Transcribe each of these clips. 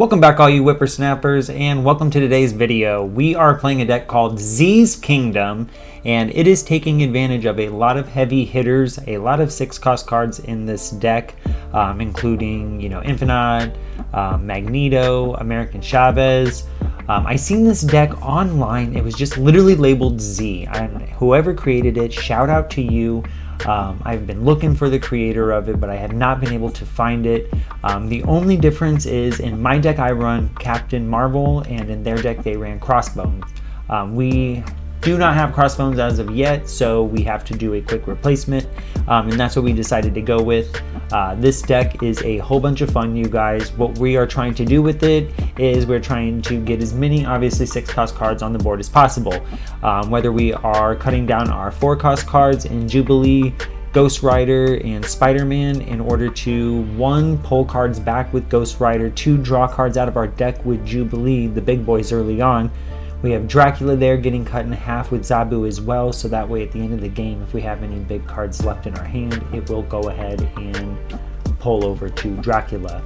Welcome back all you whippersnappers, and welcome to today's video. We are playing a deck called Z's Kingdom, and it is taking advantage of a lot of heavy hitters, a lot of 6-cost cards in this deck, including, Infinite, Magneto, American Chavez. I seen this deck online. It was just literally labeled Z, and whoever created it, shout out to you. I've been looking for the creator of it, but I have not been able to find it. The only difference is in my deck I run Captial Marvel, and in their deck they ran Crossbones. We do not have Crossbones as of yet, so we have to do a quick replacement, and that's what we decided to go with. This deck is a whole bunch of fun, you guys. What we are trying to do with it is we're trying to get as many, obviously, 6-cost cards on the board as possible. Whether we are cutting down our 4-cost cards in Jubilee, Ghost Rider, and Spiderman in order to 1, pull cards back with Ghost Rider, 2, draw cards out of our deck with Jubilee, the big boys early on. We have Dracula there getting cut in half with Zabu as well, so that way at the end of the game, if we have any big cards left in our hand, it will go ahead and pull over to Dracula.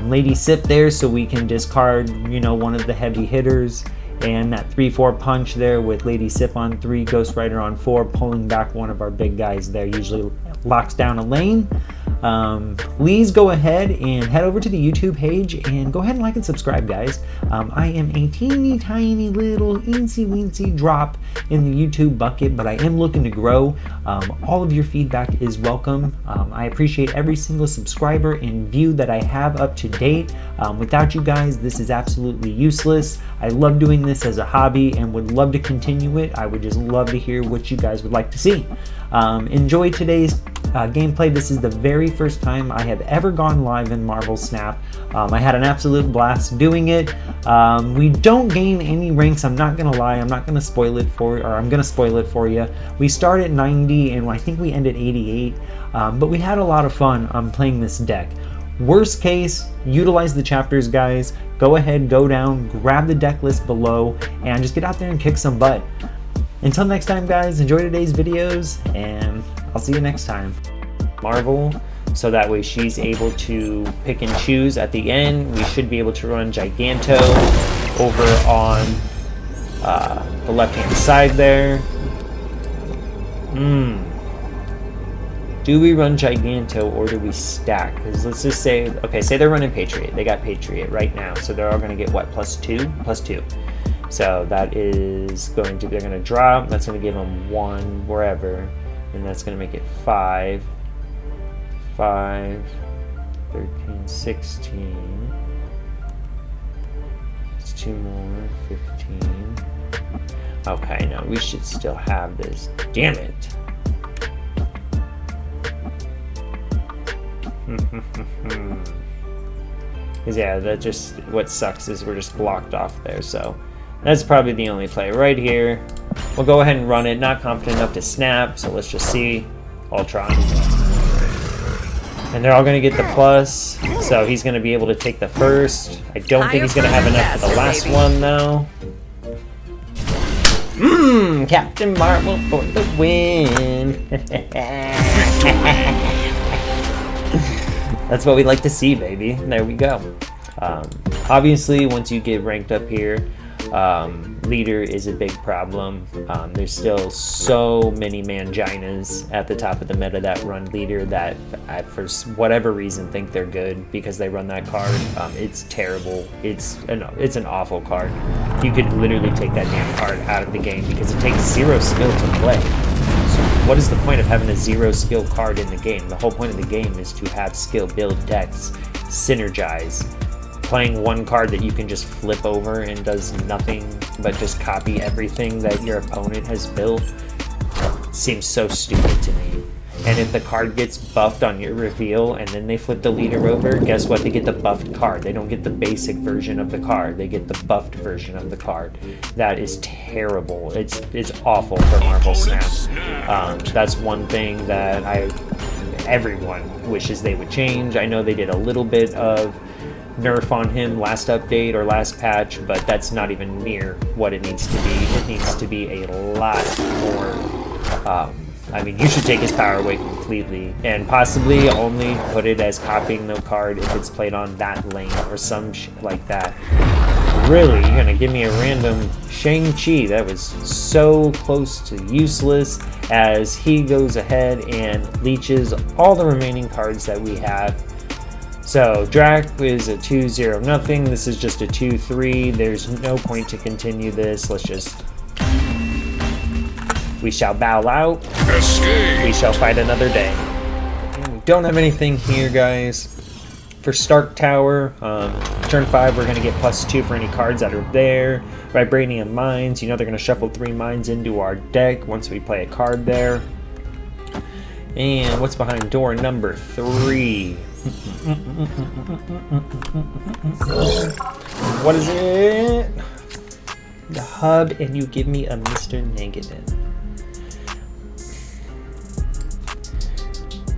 Lady Sif there, so we can discard, one of the heavy hitters, and that 3-4 punch there with Lady Sif on 3, Ghost Rider on 4, pulling back one of our big guys there, usually locks down a lane. Please go ahead and head over to the YouTube page and go ahead and like and subscribe, guys. I am a teeny tiny little eensy weensy drop in the YouTube bucket, but I am looking to grow. All of your feedback is welcome. I appreciate every single subscriber and view that I have up to date. Without you guys, this is absolutely useless. I love doing this as a hobby and would love to continue it. I would just love to hear what you guys would like to see. Enjoy today's gameplay. This is the very first time I have ever gone live in marvelsnap. I had an absolute blast doing it. We don't gain any ranks, I'm not gonna lie. I'm gonna spoil it for you. We start at 90 and I think we end at 88, but we had a lot of fun playing this deck. Worst case, utilize the chapters, guys. Go ahead, go down, grab the deck list below, and just get out there and kick some butt. Until next time, guys, enjoy today's videos, and I'll see you next time. Marvel, so that way she's able to pick and choose at the end. We should be able to run Giganto over on the left-hand side there. Do we run Giganto or do we stack? Because let's just say, okay, say they're running Patriot. They got Patriot right now, so they're all going to get what, +2? +2. So that is going to, they're going to drop. That's going to give them 1 wherever, and that's going to make it 5, 13, 16. It's 2 more, 15. Okay, no, we should still have this. Damn it. Because yeah, that just, what sucks is we're just blocked off there, so that's probably the only play right here. We'll go ahead and run it. Not confident enough to snap, so let's just see. Ultron. And they're all going to get the plus, so he's going to be able to take the first. I don't think he's going to have enough for the last one, though. Captial Marvel for the win. That's what we like to see, baby. There we go. Obviously, once you get ranked up here, leader is a big problem. There's still so many manginas at the top of the meta that run leader that I, for whatever reason, think they're good because they run that card. It's terrible. It's an awful card. You could literally take that damn card out of the game because it takes 0 skill to play. So what is the point of having a 0 skill card in the game? The whole point of the game is to have skill, build decks, synergize. Playing 1 card that you can just flip over and does nothing but just copy everything that your opponent has built seems so stupid to me. And if the card gets buffed on your reveal and then they flip the leader over, guess what? They get the buffed card. They don't get the basic version of the card. They get the buffed version of the card. That is terrible. It's awful for marvelsnap. That's one thing that everyone wishes they would change. I know they did a little bit of nerf on him last update or last patch, but that's not even near what it needs to be. It needs to be a lot more I mean, you should take his power away completely, and possibly only put it as copying the card if it's played on that lane or some shit like that. Really, you're gonna give me a random Shang-Chi? That was so close to useless, as he goes ahead and leeches all the remaining cards that we have. So Drac is a 2-0 nothing. This is just a 2-3. There's no point to continue this. Let's just... We shall bow out. Escape. We shall fight another day. And we don't have anything here, guys. For Stark Tower, turn 5, we're going to get +2 for any cards that are there. Vibranium Mines, you know they're going to shuffle 3 mines into our deck once we play a card there. And what's behind door number 3? What is it? The hub, and you give me a Mr. Negative.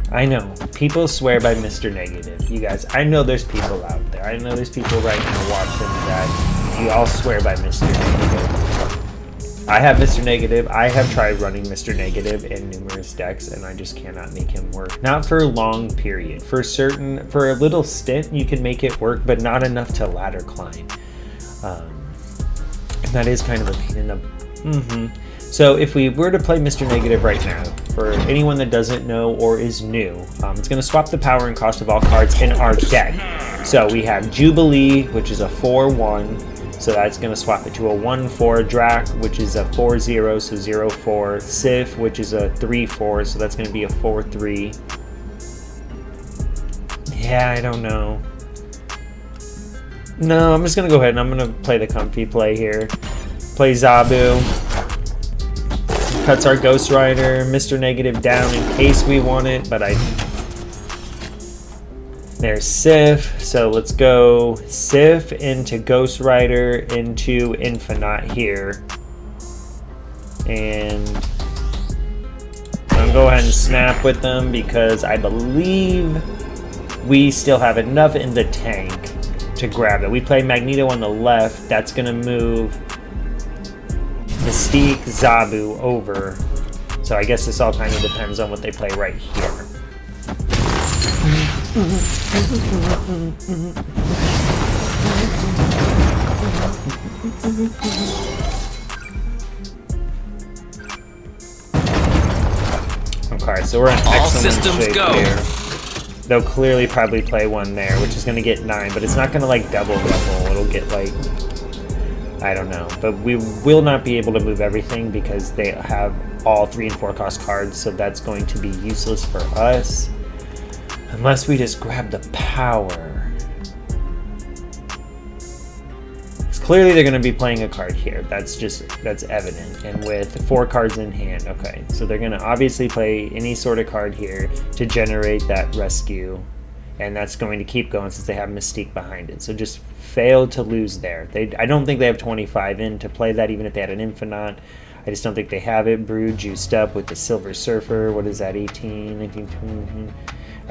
I know, people swear by Mr. Negative. You guys, I know there's people out there. I know there's people right now watching that you all swear by Mr. Negative. I have Mr. Negative. I have tried running Mr. Negative in numerous decks, and I just cannot make him work. Not for a long period. For a little stint, you can make it work, but not enough to ladder climb. And that is kind of a pain in the... So if we were to play Mr. Negative right now, for anyone that doesn't know or is new, it's going to swap the power and cost of all cards in our deck. So we have Jubilee, which is a 4-1, so that's going to swap it to a 1-4. Drac, which is a 4-0, so 0-4. Sif, which is a 3-4, so that's going to be a 4-3. Yeah, I don't know. No, I'm just going to go ahead and I'm going to play the comfy play here. Play Zabu. Cuts our Ghost Rider, Mr. Negative down in case we want it, but there's Sif, so let's go Sif into Ghost Rider into Infinite here. And I'll go ahead and snap with them because I believe we still have enough in the tank to grab it. We play Magneto on the left, that's gonna move Mystique, Zabu over. So I guess this all kind of depends on what they play right here. Okay, so we're in excellent shape here. They'll clearly probably play one there, which is going to get 9, but it's not going to like double. It'll get like... I don't know, but we will not be able to move everything because they have all 3 and 4 cost cards, so that's going to be useless for us unless we just grab the power. Clearly they're going to be playing a card here. That's evident, and with 4 cards in hand. Okay, so they're going to obviously play any sort of card here to generate that rescue, and that's going to keep going since they have Mystique behind it. So just fail to lose there. I don't think they have 25 in to play that, even if they had an Infinite. I just don't think they have it. Brood juiced up with the Silver Surfer. What is that, 18, 19, 20?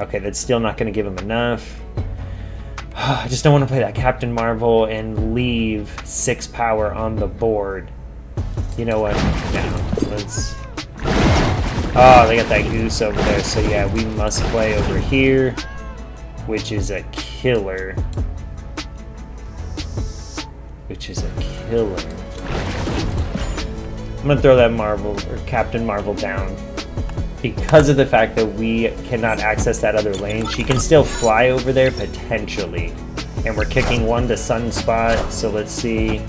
Okay, that's still not going to give them enough. I just don't want to play that Captain Marvel and leave 6 power on the board. You know what? No, let's... Oh, they got that goose over there. So yeah, we must play over here, which is a killer. I'm gonna throw that Marvel or Captain Marvel down because of the fact that we cannot access that other lane. She can still fly over there potentially, and we're kicking 1 to Sunspot. So let's see.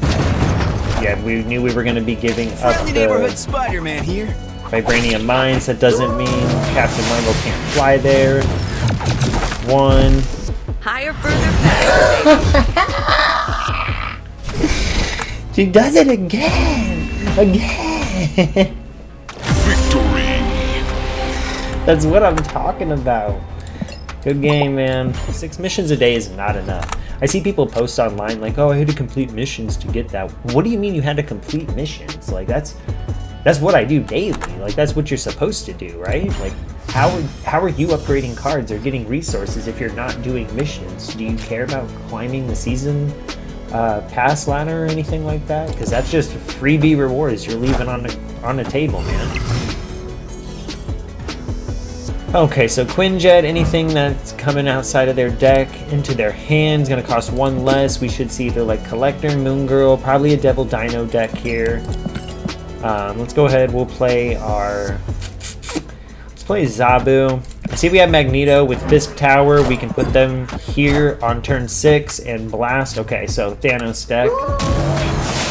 Yeah, we knew we were going to be giving up the neighborhood Spiderman here. Vibranium Mines. That doesn't mean Captain Marvel can't fly there. 1. Higher, further, faster. She does it again! Victory! That's what I'm talking about. Good game, man. 6 missions a day is not enough. I see people post online like, oh, I had to complete missions to get that. What do you mean you had to complete missions? Like, that's what I do daily. Like, that's what you're supposed to do, right? Like, how are you upgrading cards or getting resources if you're not doing missions? Do you care about climbing the season pass ladder or anything like that? Because that's just freebie rewards you're leaving on the table, man. Okay, so Quinjet, anything that's coming outside of their deck into their hand is going to cost one less. We should see either like Collector, Moon Girl, probably a Devil Dino deck here. Let's go ahead. We'll play let's play Zabu. See, we have Magneto with Fisk Tower. We can put them here on turn 6 and blast. Okay, so Thanos deck.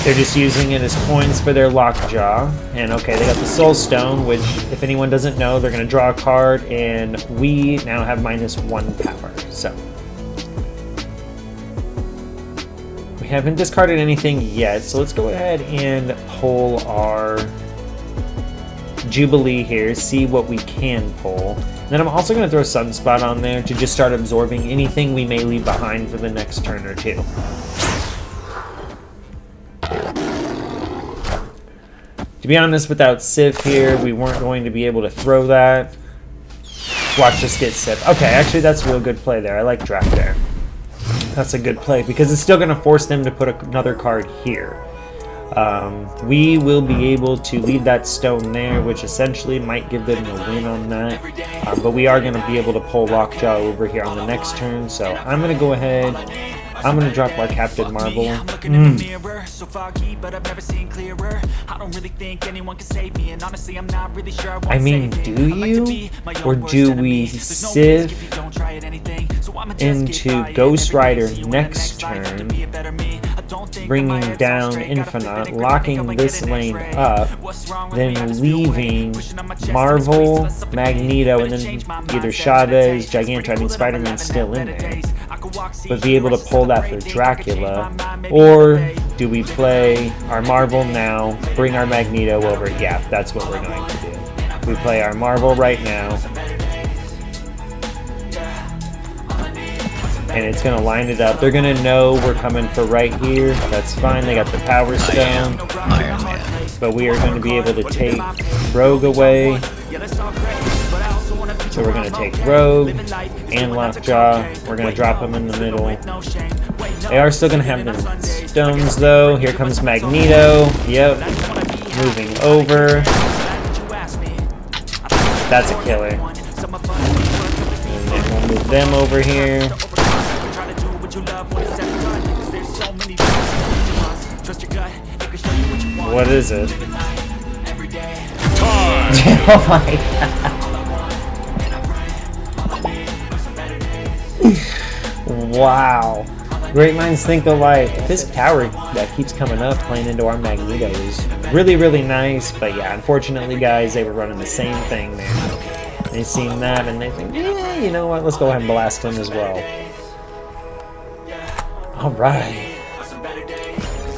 They're just using it as coins for their Lockjaw. And okay, they got the Soul Stone, which if anyone doesn't know, they're going to draw a card, and we now have -1 power. So we haven't discarded anything yet, so let's go ahead and pull our Jubilee here, see what we can pull. And then I'm also going to throw Sunspot on there to just start absorbing anything we may leave behind for the next turn or two. To be honest, without Sif here, we weren't going to be able to throw that. Watch this get Sif. Okay, actually that's a real good play there. I like draft there. That's a good play because it's still going to force them to put another card here. We will be able to leave that stone there, which essentially might give them a win on that. But we are going to be able to pull Lockjaw over here on the next turn. So I'm going to go ahead. I'm going to drop our Captial Marvel. I mean, do you? Or do we Sif into Ghost Rider next turn, bringing down Infinite, locking this lane up, then leaving Marvel, Magneto, and then either Chavez, Gigantor, I mean Spiderman's still in there, but be able to pull that for Dracula? Or do we play our Marvel now, bring our Magneto over? Yeah, that's what we're going to do. We play our Marvel right now, and it's going to line it up. They're going to know we're coming for right here. That's fine. They got the Power Stone, but we are going to be able to take Rogue away. So we're going to take Rogue and Lockjaw. We're going to drop them in the middle. They are still going to have the stones, though. Here comes Magneto. Yep. Moving over. That's a killer. And then we'll move them over here. What is it? Oh my god. Wow. Great minds think alike. This power that keeps coming up playing into our Magneto is really, really nice. But yeah, unfortunately, guys, they were running the same thing there. They seen that and they think, yeah, you know what? Let's go ahead and blast them as well. Alright.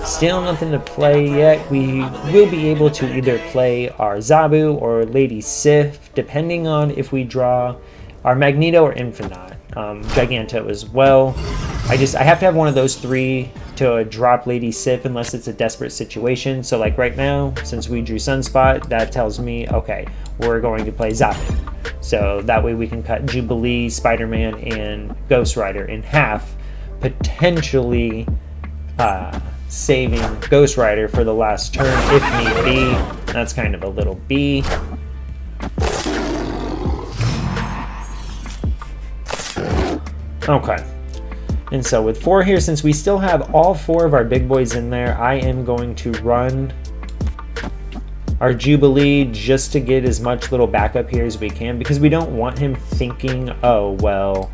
Still nothing to play yet. We will be able to either play our Zabu or Lady Sif, depending on if we draw our Magneto or Infinite. Giganto as well. I have to have one of those three to drop Lady Sif unless it's a desperate situation. So like right now, since we drew Sunspot, that tells me, okay, we're going to play Zabu. So that way we can cut Jubilee, Spiderman, and Ghost Rider in half, potentially saving Ghost Rider for the last turn if need be. That's kind of a little B. Okay. And so with 4 here, since we still have all 4 of our big boys in there, I am going to run our Jubilee just to get as much little backup here as we can, because we don't want him thinking, oh, well,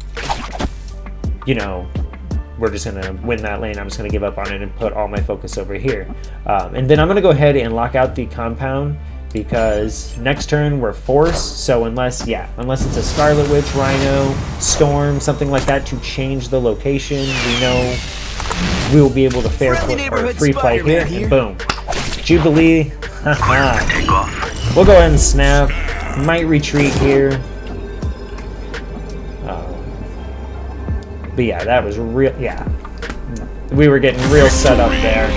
you know, we're just going to win that lane. I'm just going to give up on it and put all my focus over here. And then I'm going to go ahead and lock out the compound, because next turn we're forced. So unless it's a Scarlet Witch, Rhino, Storm, something like that to change the location, we know we will be able to free play here, and boom. Jubilee. We'll go ahead and snap. Might retreat here. But yeah, that was real. Yeah, we were getting real set up there.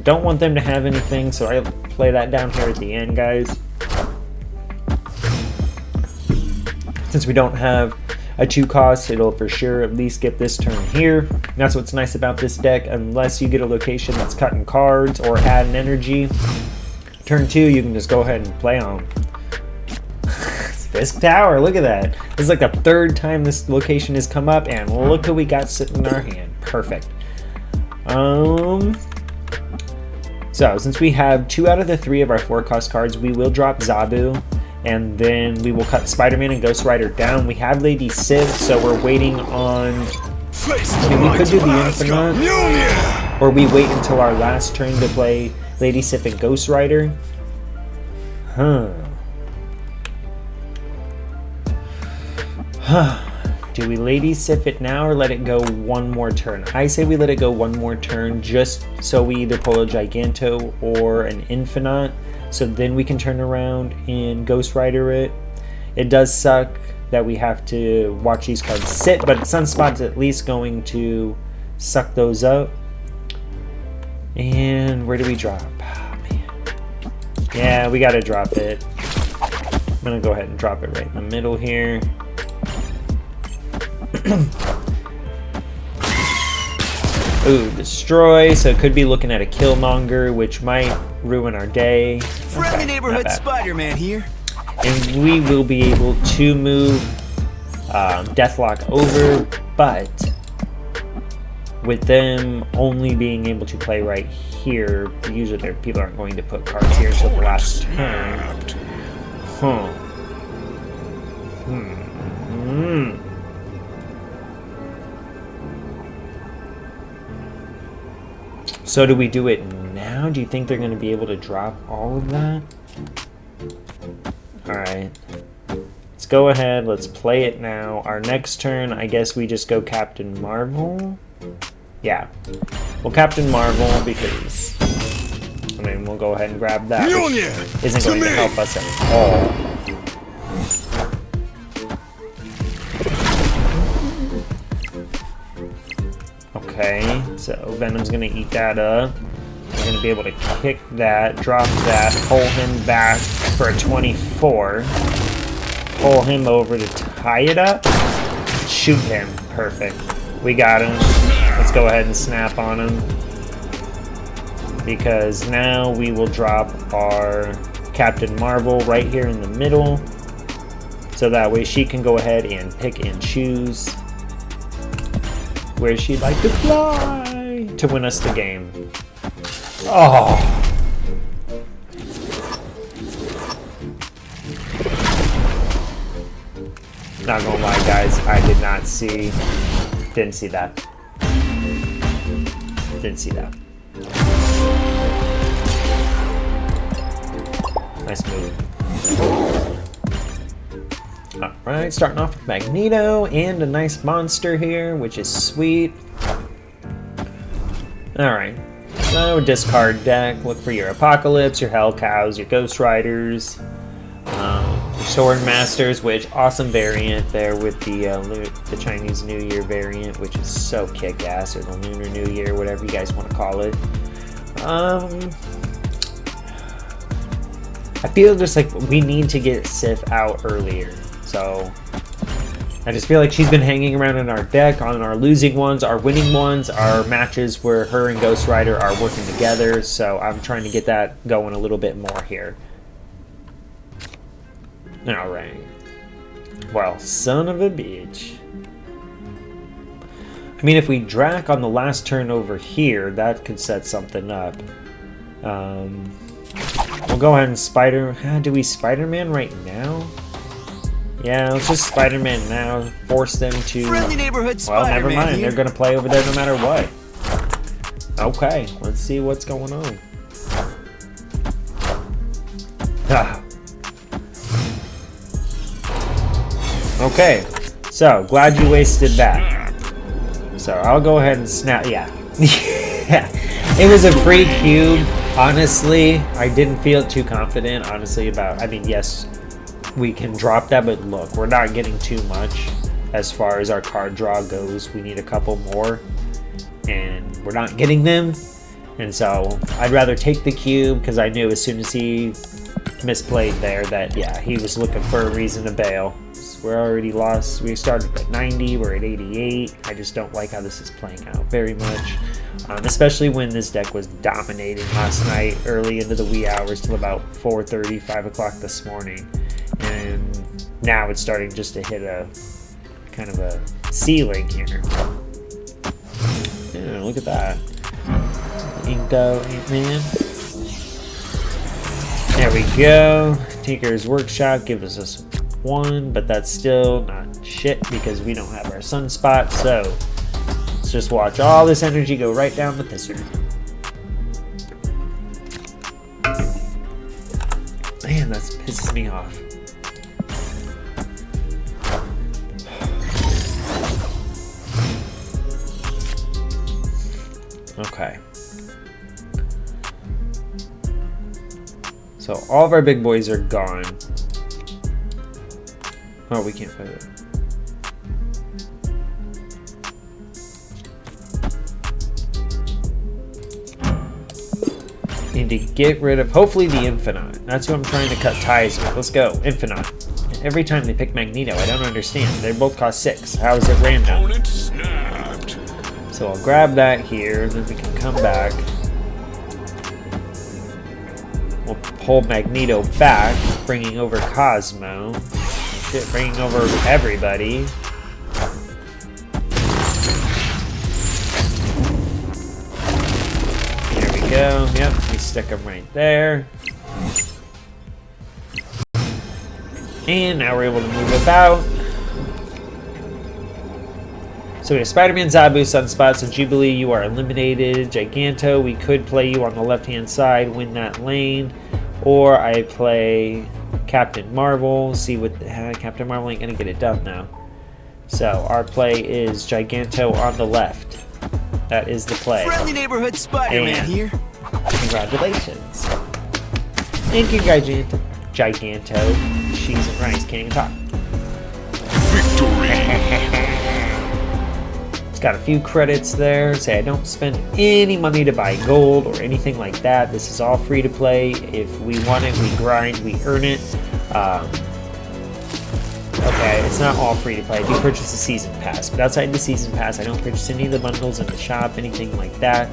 Don't want them to have anything, so I'll play that down here at the end, guys. Since we don't have a 2-cost, it'll for sure at least get this turn here. That's what's nice about this deck. Unless you get a location that's cutting cards or adding energy, turn 2 you can just go ahead and play on. Fisk Tower, look at that. This is like the third time this location has come up, and look who we got sitting in our hand. Perfect. So, since we have 2 out of the 3 of our 4-cost cards, we will drop Zabu, and then we will cut Spider-Man and Ghost Rider down. We have Lady Sif, so we're waiting on... I mean, we could do the Infinite, or we wait until our last turn to play Lady Sif and Ghost Rider. Do we Lady Sif it now or let it go one more turn? I say we let it go one more turn just so we either pull a Giganto or an Infinite, so then we can turn around and Ghost Rider it. It does suck that we have to watch these cards sit, but Sunspot's at least going to suck those up. And where do we drop? Oh, man. Yeah, we gotta drop it. I'm gonna go ahead and drop it right in the middle here. Ooh, destroy, so it could be looking at a Killmonger, which might ruin our day. Friendly neighborhood Spider-Man here. And we will be able to move Deathlock over, but with them only being able to play right here, usually their people aren't going to put cards here until the last turn. So do we do it now? Do you think they're going to be able to drop all of that? Alright. Let's go ahead. Let's play it now. Our next turn, I guess we just go Captain Marvel. Yeah. Well, Captain Marvel because... I mean, we'll go ahead and grab that, which isn't going to help us at all. Okay, so Venom's gonna eat that up. We're gonna be able to kick that, drop that, pull him back for a 24. Pull him over to tie it up. Shoot him. Perfect. We got him. Let's go ahead and snap on him. Because now we will drop our Captain Marvel right here in the middle. So that way she can go ahead and pick and choose where she'd like to fly to win us the game. Oh. Not gonna lie, guys, I did not see, didn't see that. Didn't see that. Nice move. Alright, starting off with Magneto and a nice monster here, which is sweet. Alright, so discard deck. Look for your Apocalypse, your Hell Cows, your Ghost Riders, your Sword Masters, which awesome variant there with the Chinese New Year variant, which is so kick-ass, or the Lunar New Year, whatever you guys want to call it. I feel just like we need to get Sif out earlier. So I just feel like she's been hanging around in our deck on our losing ones, our winning ones, our matches where her and Ghost Rider are working together. So I'm trying to get that going a little bit more here. All right. Well, son of a bitch. I mean, if we Drac on the last turn over here, that could set something up. We'll go ahead and do we Spider-Man right now? Yeah, let's just Spider-Man now. Force them to... Friendly neighborhood well, never mind. Here. They're going to play over there no matter what. Okay, let's see what's going on. Okay, so glad you wasted that. So I'll go ahead and snap... Yeah. It was a free cube. Honestly, I didn't feel too confident, honestly, about... I mean, yes... we can drop that, but look, we're not getting too much as far as our card draw goes. We need a couple more, and we're not getting them. And so I'd rather take the cube, because I knew as soon as he misplayed there that, yeah, he was looking for a reason to bail. So we're already lost. We started at 90, we're at 88. I just don't like how this is playing out very much. Especially when this deck was dominating last night, early into the wee hours till about 4:30, 5 o'clock this morning. And Now it's starting just to hit a kind of a ceiling here. Yeah, look at that. Inko, Ant-Man. There we go. Tinker's Workshop gives us 1, but that's still not shit because we don't have our Sunspot, so let's just watch all this energy go right down the pisser. Man, that pisses me off. Okay. So all of our big boys are gone. Oh, we can't play it. Need to get rid of, hopefully, the Infinite. That's who I'm trying to cut ties with. Let's go, Infinite. Every time they pick Magneto, I don't understand. They both cost 6. How is it random? So I'll grab that here, then we can come back. We'll pull Magneto back, bringing over Cosmo. Shit, bringing over everybody. There we go. Yep, we stick them right there. And now we're able to move about. So we have Spiderman, Zabu, Sunspot, so Jubilee, you are eliminated. Giganto, we could play you on the left-hand side, win that lane. Or I play Captain Marvel, see what Captain Marvel ain't gonna get it done now. So our play is Giganto on the left. That is the play. Friendly neighborhood Spiderman here. Congratulations. Thank you, Giganto. Cheese and rice, can't even talk. Victory! It's got a few credits there. Say I don't spend any money to buy gold or anything like that. This is all free to play. If we want it, we grind, we earn it. Okay, it's not all free to play. I do purchase a season pass, but outside the season pass, I don't purchase any of the bundles in the shop, anything like that.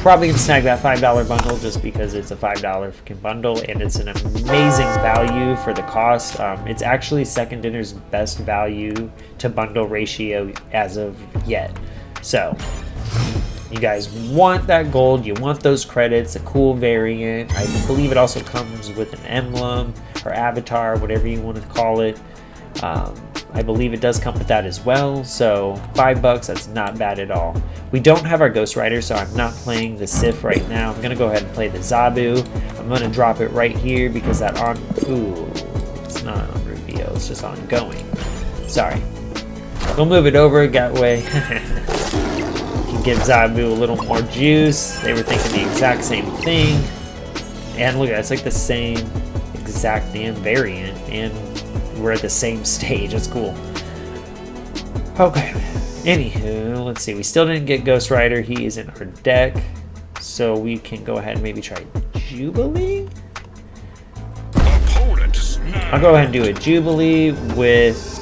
Probably gonna snag that $5 bundle just because it's a $5 freaking bundle and it's an amazing value for the cost. It's actually Second Dinner's best value to bundle ratio as of yet. So you guys want that gold, you want those credits, a cool variant. I believe it also comes with an emblem or avatar, whatever you want to call it. I believe it does come with that as well, so $5, that's not bad at all. We don't have our Ghost Rider, so I'm not playing the Sif right now. I'm gonna go ahead and play the Zabu. I'm gonna drop it right here because that it's not on reveal, it's just ongoing. Sorry. We'll move it over, that way. Can give Zabu a little more juice. They were thinking the exact same thing. And look at that, it's like the same exact damn variant, and we're at the same stage. That's cool. Okay. Anywho, let's see. We still didn't get Ghost Rider. He is in our deck. So we can go ahead and maybe try Jubilee? I'll go ahead and do a Jubilee with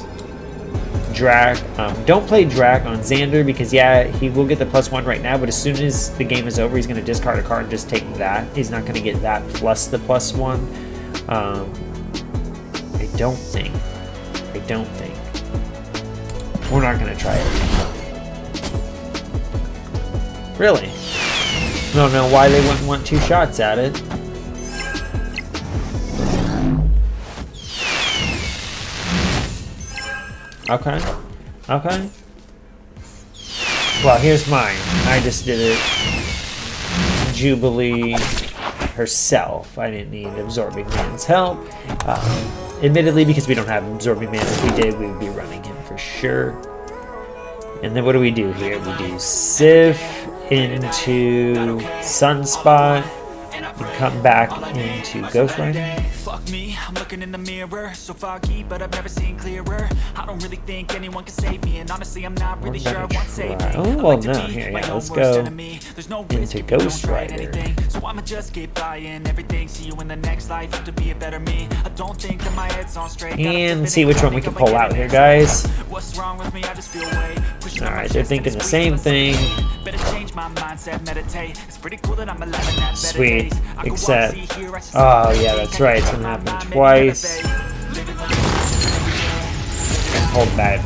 Drac. Don't play Drac on Xander because, yeah, he will get the +1 right now, but as soon as the game is over, he's going to discard a card and just take that. He's not going to get that plus the +1. I don't think. We're not going to try it. Really? I don't know why they wouldn't want 2 shots at it. Okay. Well, here's mine. I just did it. Jubilee herself. I didn't need Absorbing Man's help. Admittedly, because we don't have Absorbing Man. If we did, we would be running him for sure. And then what do we do here? We do Sif into Sunspot and come back into Ghost Rider. Fuck me, I'm looking in the mirror, so foggy, but I've never seen clearer. I don't really think anyone can save me, and honestly, I'm not really sure I want saving. Oh, well, no, here, yeah, let's go into Ghost Rider. So I'ma just keep buying everything, see you in the next life, have to be a better me. I don't think that my head's on straight. And see which one we can pull out here, guys. What's wrong with me? I just feel way. Alright, they're thinking the same thing. Better change my mindset, meditate. It's pretty cool that I'm alive in that Sweet, except, oh yeah, that's right, it's gonna happen twice. hold that.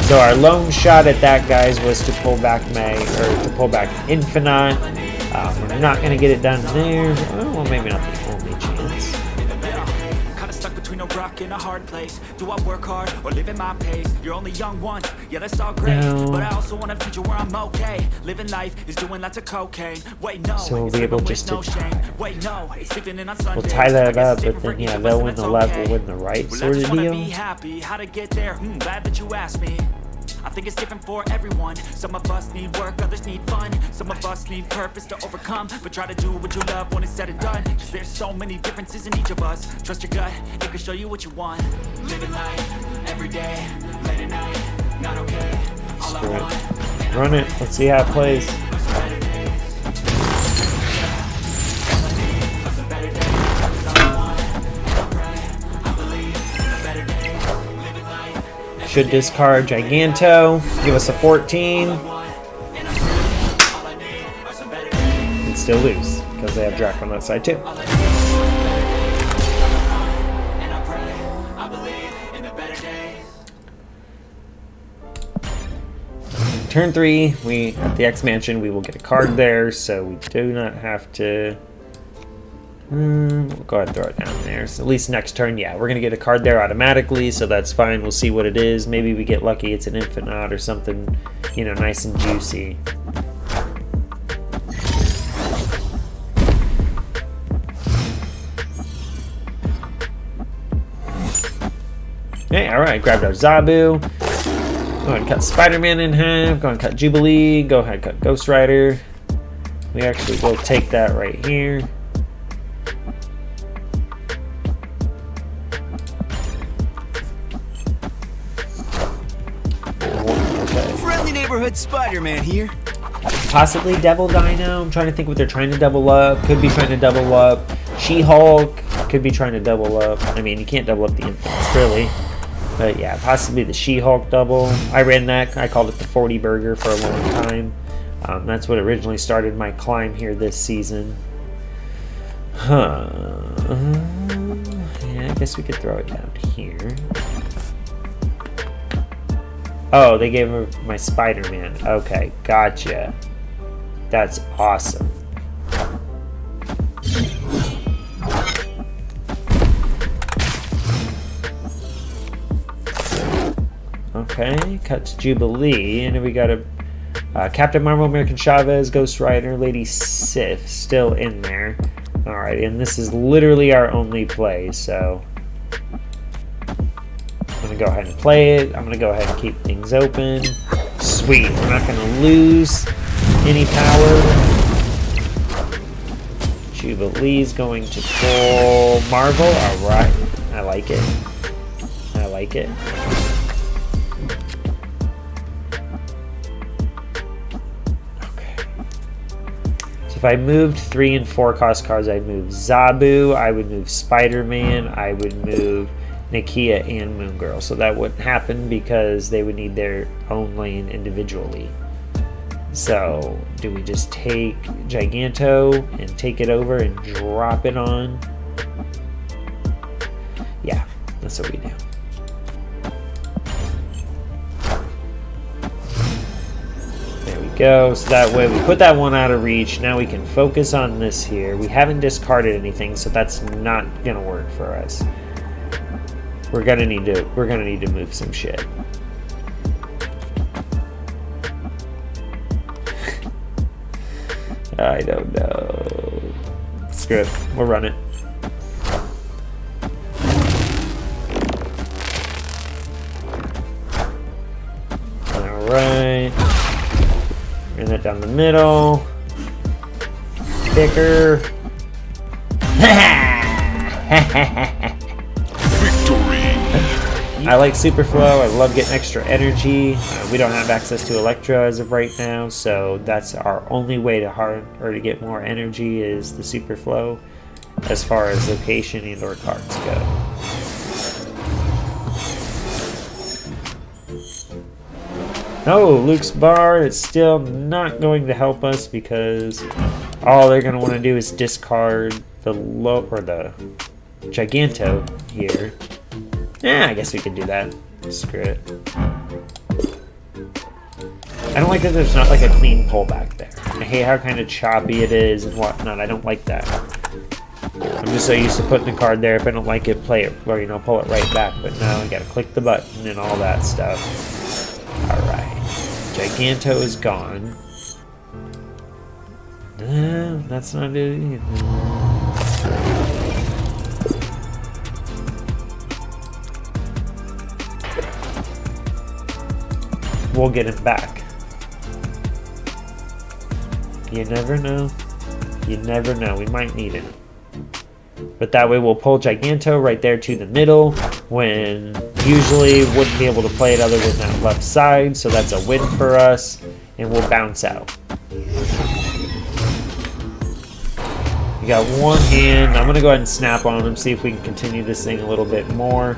So our lone shot at that, guys, was to pull back Infinite. We're not going to get it done there. Well, maybe not the only chance. Kinda stuck between a rock and a hard place. Do I work hard or live at my pace? You're only young once, yeah, that's all great. No. But I also want a future where I'm okay. Living life is doing lots of cocaine. Wait, no. So we'll be able just to Wait, no. It's sleeping in on Sunday. we'll tie that up, but then yeah, they'll win the left, we'll win the right Well, sort I just of wanna deal. be happy. How to get there? Glad that you asked me. I think it's different for everyone. Some of us need work, others need fun. Some of us need purpose to overcome. But try to do what you love when it's said and done. Cause there's so many differences in each of us. Trust your gut, it can show you what you want. Living life, every day, late at night, not okay. All I want. Run it. Let's see how it plays. Should discard Giganto, give us a 14, and still lose, because they have Dracula on that side too. Turn 3, at the X Mansion, we will get a card there, so we do not have to... we'll go ahead and throw it down there. So at least next turn, yeah, we're going to get a card there automatically, so that's fine. We'll see what it is. Maybe we get lucky, it's an Infinite or something, you know, nice and juicy. Hey, alright, grabbed our Zabu. Go ahead and cut Spiderman in half. Go ahead and cut Jubilee. Go ahead and cut Ghost Rider. We actually will take that right here. Friendly neighborhood Spider-Man here. Possibly Devil Dino. I'm trying to think what they're trying to double up. Could be trying to double up She-Hulk. Could be trying to double up. I mean, you can't double up the Infinites, really. But yeah, possibly the She-Hulk double. I ran that. I called it the 40 burger for a long time. That's what originally started my climb here this season. Yeah, I guess we could throw it down here. Oh, they gave her my Spider-Man. Okay, gotcha. That's awesome. Okay, cut to Jubilee, and then we got a Captain Marvel, American Chavez, Ghost Rider, Lady Sif still in there. Alright, and this is literally our only play, so I'm going to go ahead and play it. I'm going to go ahead and keep things open. Sweet, we're not going to lose any power. Jubilee's going to pull Marvel. Alright, I like it. I like it. If I moved 3 and 4 cost cards, I'd move Zabu, I would move Spider-Man, I would move Nakia and Moon Girl. So that wouldn't happen because they would need their own lane individually. So do we just take Giganto and take it over and drop it on? Yeah, that's what we do. Go, so that way we put that one out of reach. Now we can focus on this here. We haven't discarded anything, so that's not gonna work for us. We're gonna need to move some shit. I don't know. Screw it. We'll run it. Alright. Run that down the middle. Thicker. Victory! I like super flow. I love getting extra energy. We don't have access to Electro as of right now, so that's our only way to get more energy is the super flow as far as location and or cards go. No, Luke's bar is still not going to help us because all they're going to want to do is discard the Giganto here. Yeah, I guess we could do that. Screw it. I don't like that there's not like a clean pull back there. I hate how kind of choppy it is and whatnot. I don't like that. I'm just so used to putting the card there. If I don't like it, play it, or pull it right back. But now I gotta click the button and all that stuff. Alright. Giganto is gone. No, that's not it either. We'll get him back. You never know. You never know. We might need him. But that way we'll pull Giganto right there to the middle when usually wouldn't be able to play it other than that left side. So that's a win for us. And we'll bounce out. We got one hand. I'm going to go ahead and snap on him. See if we can continue this thing a little bit more.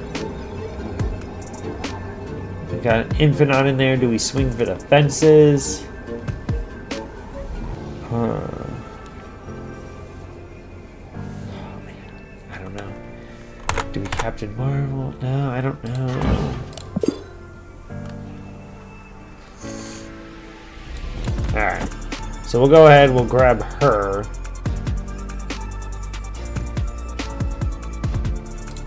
We got an Infinite in there. Do we swing for the fences? I don't know. Do we Captain Marvel? No, I don't know. Alright. So we'll go ahead, we'll grab her.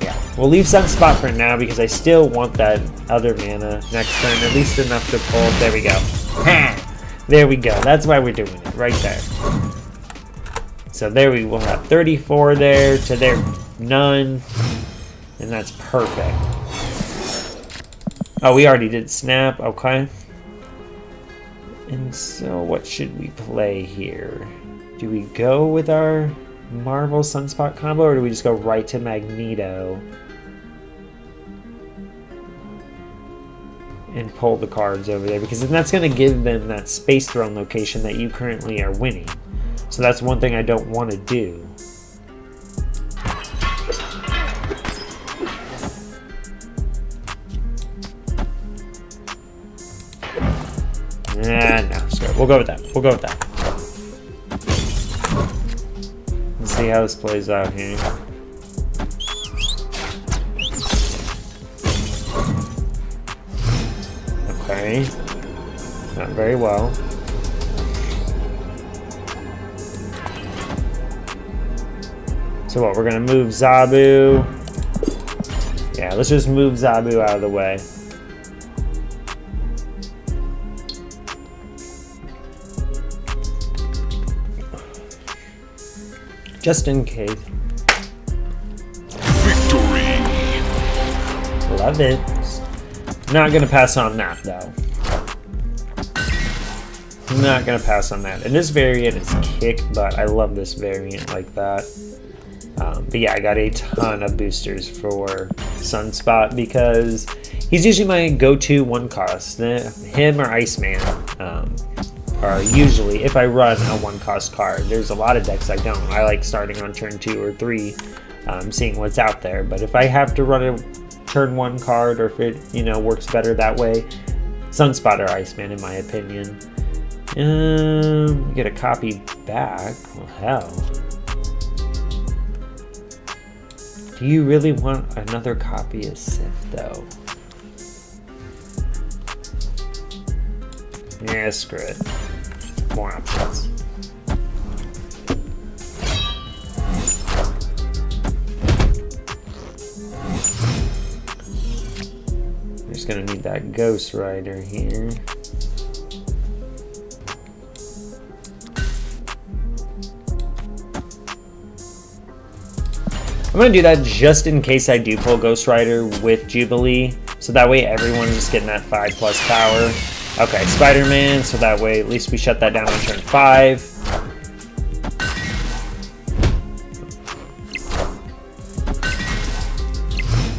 Yeah. We'll leave Sunspot for now because I still want that other mana next turn. At least enough to pull. There we go. There we go. That's why we're doing it. Right there. So there we will have 34 there to their none. And that's perfect. Oh, we already did snap. Okay. And so what should we play here? Do we go with our Marvel Sunspot combo or do we just go right to Magneto and pull the cards over there? Because then that's going to give them that Space Throne location that you currently are winning. So that's one thing I don't want to do. No, screw it. We'll go with that. We'll go with that. Let's see how this plays out here. Okay. Not very well. So what, we're gonna move Zabu. Yeah, let's just move Zabu out of the way. Just in case. Victory! Love it. Not gonna pass on that though. Not gonna pass on that. And this variant is kick, but I love this variant like that. But yeah, I got a ton of boosters for Sunspot because he's usually my go-to one cost. Him or Iceman are usually, if I run a one cost card. There's a lot of decks I don't. I like starting on turn 2 or 3, seeing what's out there. But if I have to run a turn 1 card, or if it works better that way, Sunspot or Iceman in my opinion. Get a copy back. Well, hell. Do you really want another copy of Sif though? Yeah, screw it. More options. We're just gonna need that Ghost Rider here. I'm gonna do that just in case I do pull Ghost Rider with Jubilee, so that way everyone's just getting that 5+ power. Okay, Spiderman, so that way at least we shut that down on turn 5.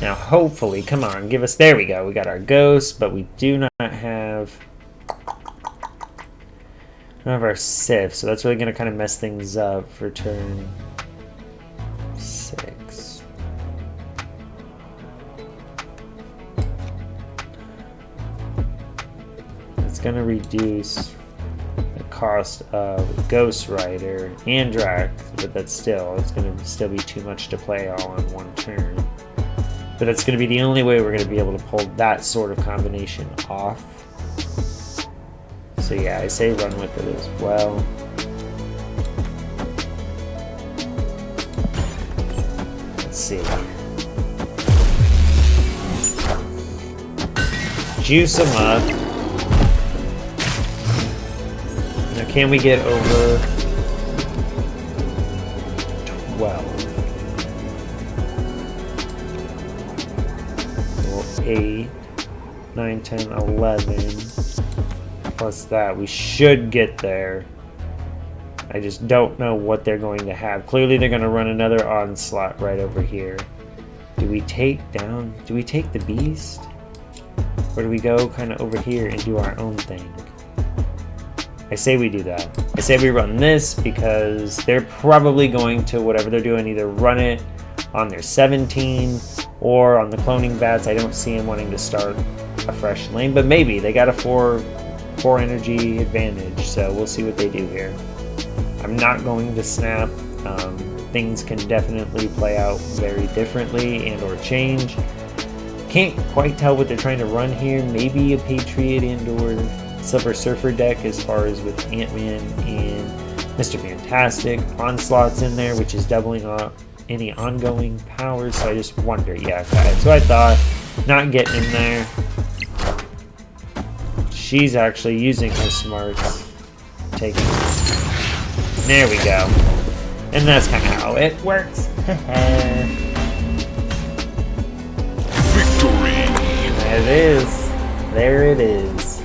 Now hopefully, come on, give us, there we go, we got our Ghost, but we do not have our Sif, so that's really gonna kind of mess things up for turn 6. It's going to reduce the cost of Ghost Rider and Drac, but that's still, it's going to still be too much to play all on one turn. But that's going to be the only way we're going to be able to pull that sort of combination off. So yeah, I say run with it as well. Let's see. Juice them up. Now can we get over 12? 8, 9, 10, 11. Plus that, we should get there. I just don't know what they're going to have. Clearly they're going to run another onslaught right over here. Do we take the beast? Or do we go kind of over here and do our own thing? I say we do that. I say we run this because they're probably going to, whatever they're doing, either run it on their 17 or on the cloning bats. I don't see them wanting to start a fresh lane, but maybe. They got a 4 energy advantage, so we'll see what they do here. I'm not going to snap. Things can definitely play out very differently and or change. Can't quite tell what they're trying to run here. Maybe a Patriot and or Silver Surfer deck as far as with Ant-Man and Mr. Fantastic. Onslaught's in there, which is doubling up any ongoing powers, so I just wonder. Yeah, okay. So I thought, not getting in there. She's actually using her smarts. Taking it. There we go. And that's kind of how it works. Victory! There it is. There it is.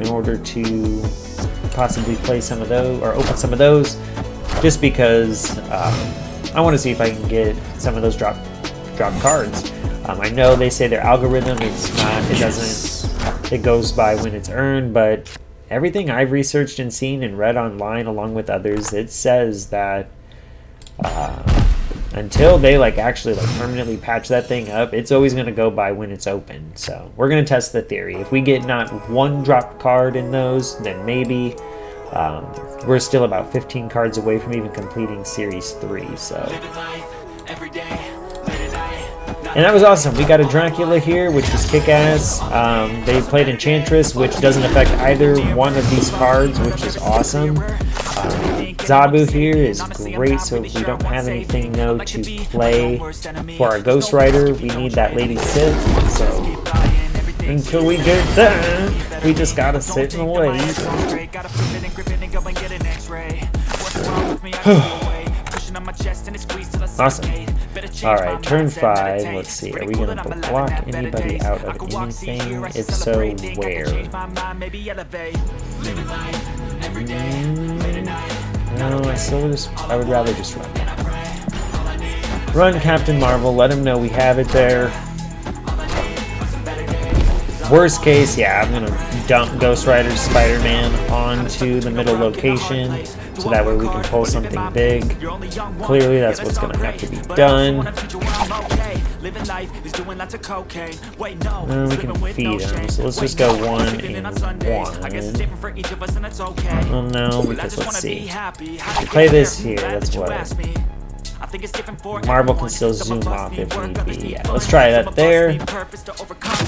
In order to possibly play some of those, or open some of those, just because I want to see if I can get some of those drop cards. I know they say their algorithm, it goes by when it's earned, but everything I've researched and seen and read online along with others, it says that until they actually permanently patch that thing up, it's always going to go by when it's open. So we're going to test the theory. If we get not one dropped card in those, then maybe. We're still about 15 cards away from even completing Series 3. So. And that was awesome. We got a Dracula here, which is kick-ass. They played Enchantress, which doesn't affect either one of these cards, which is awesome. Zabu here is great, so if we don't have anything though to play for our Ghost Rider, we need that Lady Sif. So until we get that, we just gotta sit and wait. Awesome. Alright, turn 5. Let's see. Are we going to block anybody out of anything? If so, where? No, I would rather just run that. Run Captain Marvel. Let him know we have it there. Worst case, yeah, I'm going to dump Ghost Rider Spider-Man onto the middle location, so that way we can pull something big. Clearly, that's what's going to have to be done. We can feed him, so let's just go 1 and 1. Oh no, because let's see. Play this here, that's what. Marvel can still zoom off if need be. Yeah, let's try that there.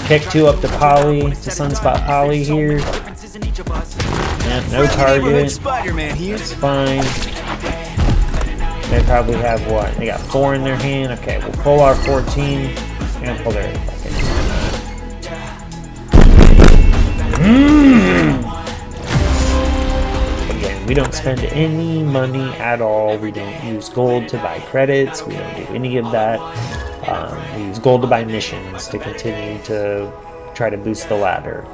Pick 2 up to Polly, to Sunspot Polly here. Yeah, no target. That's fine. They probably have what? They got 4 in their hand. Okay, we'll pull our 14. And pull their fucking. Again, we don't spend any money at all. We don't use gold to buy credits. We don't do any of that. We use gold to buy missions to continue to try to boost the ladder.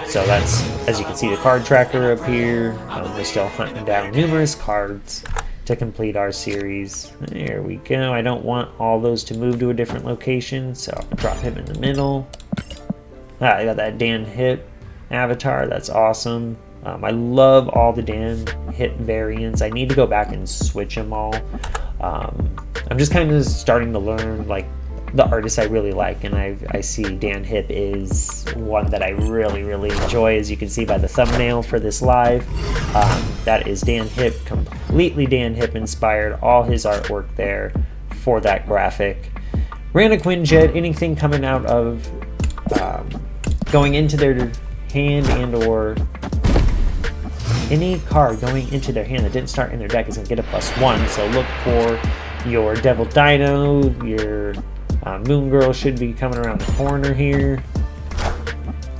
So that's, as you can see, the card tracker up here. We're still hunting down numerous cards to complete our series. There we go. I don't want all those to move to a different location, so I'll drop him in the middle. I got that Dan Hip avatar. That's awesome. I love all the Dan Hip variants. I need to go back and switch them all. I'm just kind of starting to learn the artists I really like, and I see Dan Hip is one that I really enjoy, as you can see by the thumbnail for this live. That is Dan Hip, completely Dan Hip inspired, all his artwork there for that graphic. ran a Quinjet, anything coming out of going into their hand and or any card going into their hand that didn't start in their deck is going to get a +1. So look for your Devil Dino, your Moon Girl should be coming around the corner here.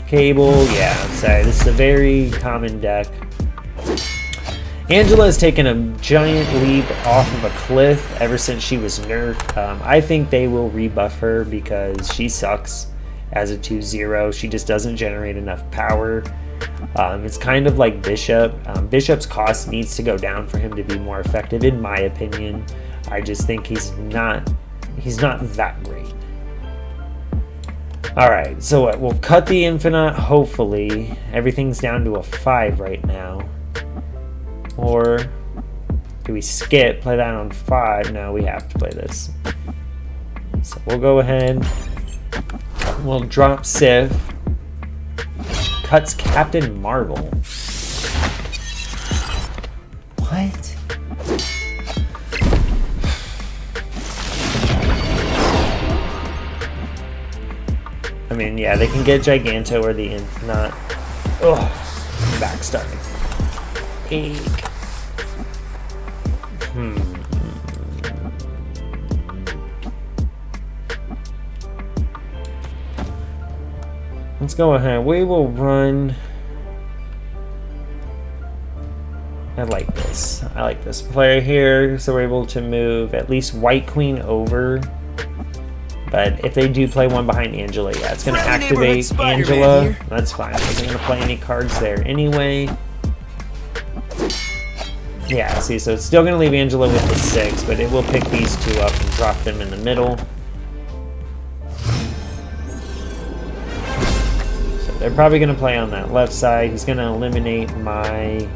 Cable, yeah, I'm sorry, this is a very common deck. Angela has taken a giant leap off of a cliff ever since she was nerfed. I think they will rebuff her because she sucks as a 2-0. She just doesn't generate enough power. It's kind of like Bishop. Bishop's cost needs to go down for him to be more effective, in my opinion. I just think he's not that great. Alright, so what? We'll cut the infinite, hopefully. Everything's down to a 5 right now. Or do we skip, play that on 5? No, we have to play this. So we'll go ahead. We'll drop Sif. Cuts Captain Marvel. What? I mean, yeah, they can get Giganto or the not. Oh, back starting. Eek. Let's go ahead. We will run. I like this. I like this player here, so we're able to move at least White Queen over. But if they do play one behind Angela, yeah, it's going to activate Angela. That's fine. They're going to play any cards there anyway. Yeah, see, so it's still going to leave Angela with the 6, but it will pick these two up and drop them in the middle. So they're probably going to play on that left side. He's going to eliminate my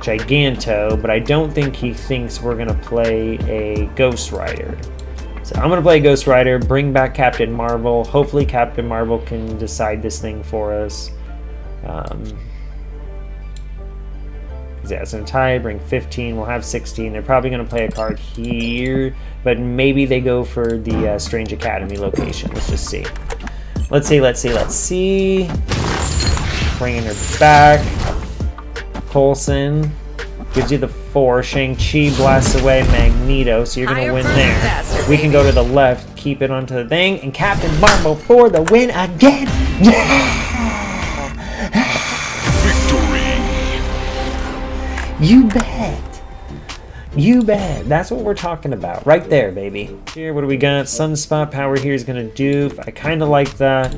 Giganto, but I don't think he thinks we're going to play a Ghost Rider. So I'm going to play Ghost Rider, bring back Captain Marvel. Hopefully Captain Marvel can decide this thing for us. Yeah, it's going to tie, bring 15, we'll have 16. They're probably going to play a card here, but maybe they go for the Strange Academy location. Let's just see. Let's see. Bringing her back. Coulson gives you the 4. Shang-Chi blasts away Magneto, so you're going to win there. Faster, we can go to the left, keep it onto the thing, and Captain Marvel for the win again. Yeah! You bet. You bet. That's what we're talking about. Right there, baby. Here, what do we got? Sunspot power here is going to do. I kind of like that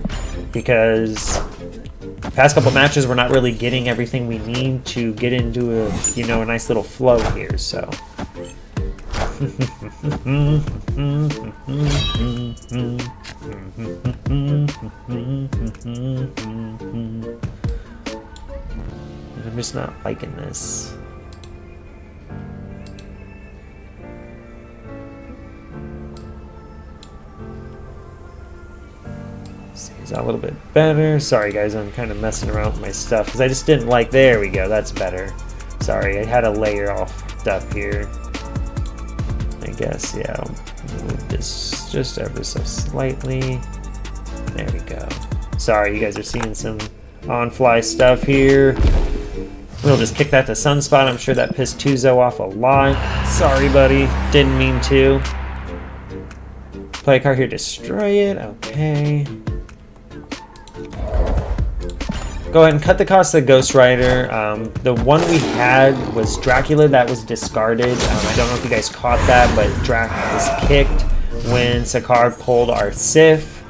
because the past couple matches we're not really getting everything we need to get into a, you know, a nice little flow here, so. I'm just not liking this. Is that a little bit better? Sorry guys, I'm kind of messing around with my stuff because I just didn't like. There we go, that's better. Sorry, I had a layer all fucked up here. I guess, yeah, I'll move this just ever so slightly. There we go. Sorry, you guys are seeing some on-fly stuff here. We'll just kick that to Sunspot. I'm sure that pissed Tuzo off a lot. Sorry, buddy. Didn't mean to. Play a card here, destroy it. Okay. Go ahead and cut the cost of Ghost Rider. The one we had was Dracula that was discarded. I don't know if you guys caught that, but Drac was kicked when Sakar pulled our Sif.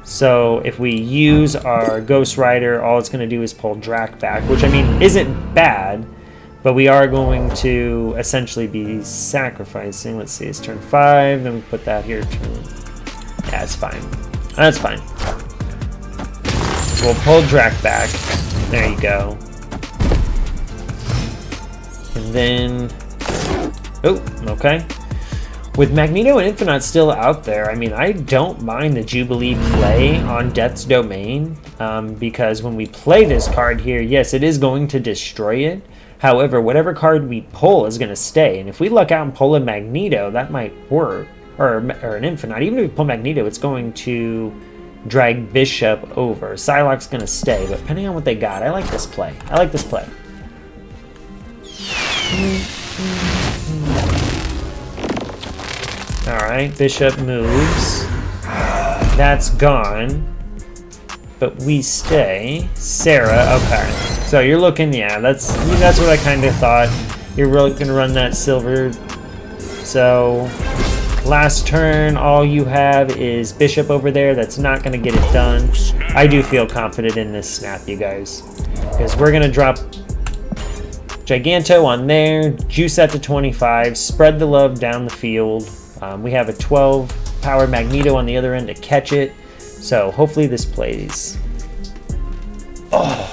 So if we use our Ghost Rider, all it's going to do is pull Drac back, which I mean isn't bad, but we are going to essentially be sacrificing. Let's see, it's turn 5, then we put that here. Yeah, it's fine. That's fine. We'll pull Drac back. There you go. And then... Oh, okay. With Magneto and Infinite still out there, I mean, I don't mind the Jubilee play on Death's Domain, because when we play this card here, yes, it is going to destroy it. However, whatever card we pull is going to stay. And if we luck out and pull a Magneto, that might work. or an infinite. Even if we pull Magneto, it's going to drag Bishop over. Psylocke's going to stay, but depending on what they got, I like this play. I like this play. Alright, Bishop moves. That's gone. But we stay. Sarah, okay. So you're looking, yeah, that's what I kind of thought. You're really going to run that silver. So last turn, all you have is Bishop over there. That's not going to get it done. I do feel confident in this snap, you guys. Because we're going to drop Giganto on there, juice that to 25, spread the love down the field. We have a 12 power Magneto on the other end to catch it. So hopefully this plays. Oh.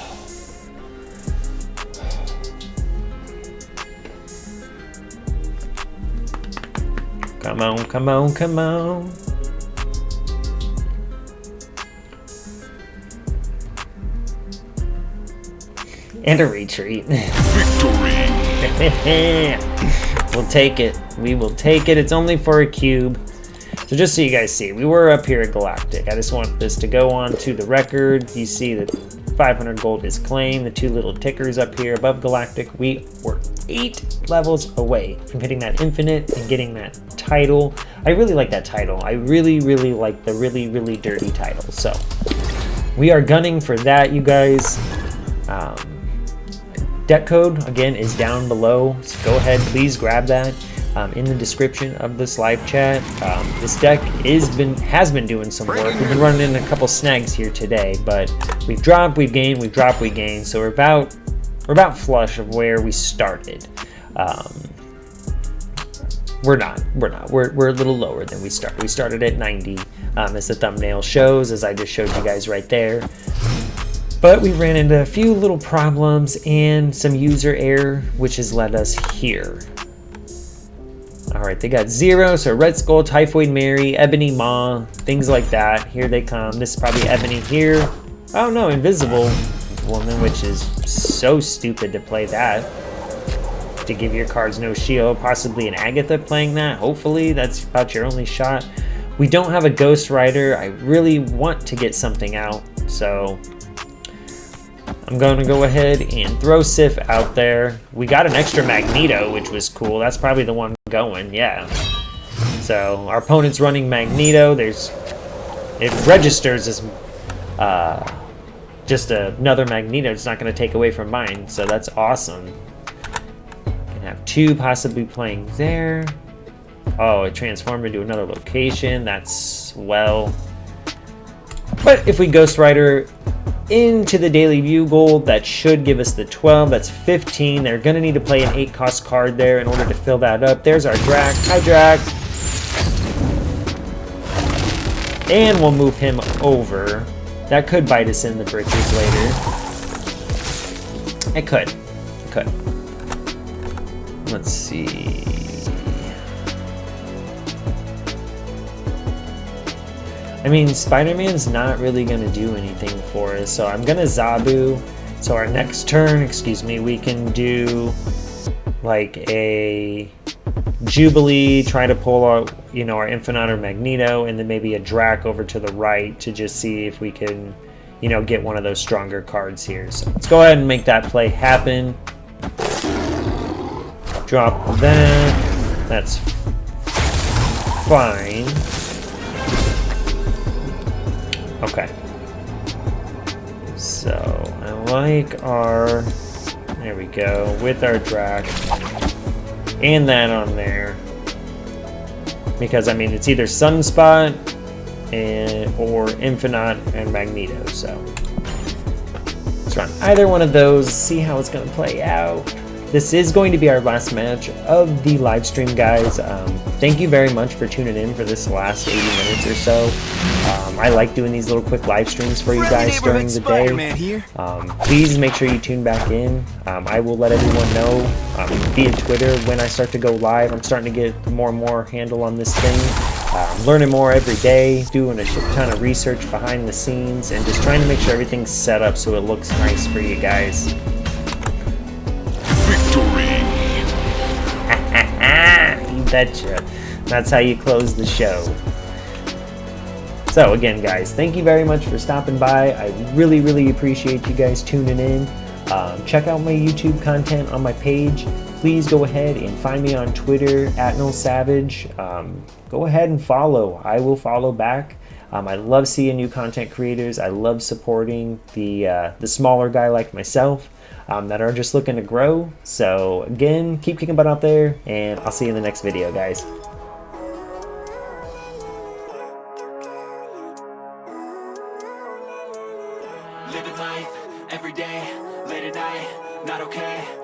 Come on, come on, come on. And a retreat. Victory! We'll take it. We will take it. It's only for a cube. So just so you guys see, we were up here at Galactic. I just want this to go on to the record. You see that 500 gold is claimed. The two little tickers up here above Galactic. We were 8 levels away from hitting that infinite and getting that title. I really like that title. I really, really like the really, really dirty title. So we are gunning for that, you guys. Deck code, again, is down below. So go ahead, please grab that in the description of this live chat. This deck has been doing some work. We've been running into a couple snags here today, but we've dropped, we've gained, we've dropped, we gained. So we're about flush of where we started. We're not. We're a little lower than we started. We started at 90, as the thumbnail shows, as I just showed you guys right there. But we ran into a few little problems and some user error, which has led us here. Alright, they got 0, so Red Skull, Typhoid Mary, Ebony Maw, things like that. Here they come. This is probably Ebony here. Oh no, Invisible Woman, which is so stupid to play that. To give your cards no shield. Possibly an Agatha playing that. Hopefully, that's about your only shot. We don't have a Ghost Rider. I really want to get something out, so I'm going to go ahead and throw Sif out there. We got an extra Magneto, which was cool. That's probably the one going, yeah. So our opponent's running Magneto. It registers as just another Magneto. It's not going to take away from mine, so that's awesome. Can have 2 possibly playing there. Oh, it transformed into another location. That's well. But if we Ghost Rider into the Daily Bugle, that should give us the 12. That's 15. They're going to need to play an 8 cost card there in order to fill that up. There's our Drac. Hi, Drac. And we'll move him over. That could bite us in the britches later. It could. It could. Let's see. I mean, Spider-Man's not really going to do anything for us, so I'm going to Zabu. So our next turn, we can do like a Jubilee, try to pull our, our Infinite or Magneto, and then maybe a Drac over to the right to just see if we can, get one of those stronger cards here. So let's go ahead and make that play happen. Drop that. That's fine. Okay. So I like our, there we go, with our Drac. And that on there. Because, I mean, it's either Sunspot or Infinite and Magneto, so let's run either one of those, see how it's going to play out. This is going to be our last match of the live stream, guys. Thank you very much for tuning in for this last 80 minutes or so. I like doing these little quick live streams for you guys during the day. Please make sure you tune back in. I will let everyone know via Twitter when I start to go live. I'm starting to get more and more handle on this thing. Learning more every day, doing a shit ton of research behind the scenes, and just trying to make sure everything's set up so it looks nice for you guys. Victory! You betcha. That's how you close the show. So again, guys, thank you very much for stopping by. I really, really appreciate you guys tuning in. Check out my YouTube content on my page. Please go ahead and find me on Twitter @NoleSavage. Go ahead and follow. I will follow back. I love seeing new content creators. I love supporting the smaller guy like myself that are just looking to grow. So again, keep kicking butt out there, and I'll see you in the next video, guys. Living life, every day, late at night, not okay.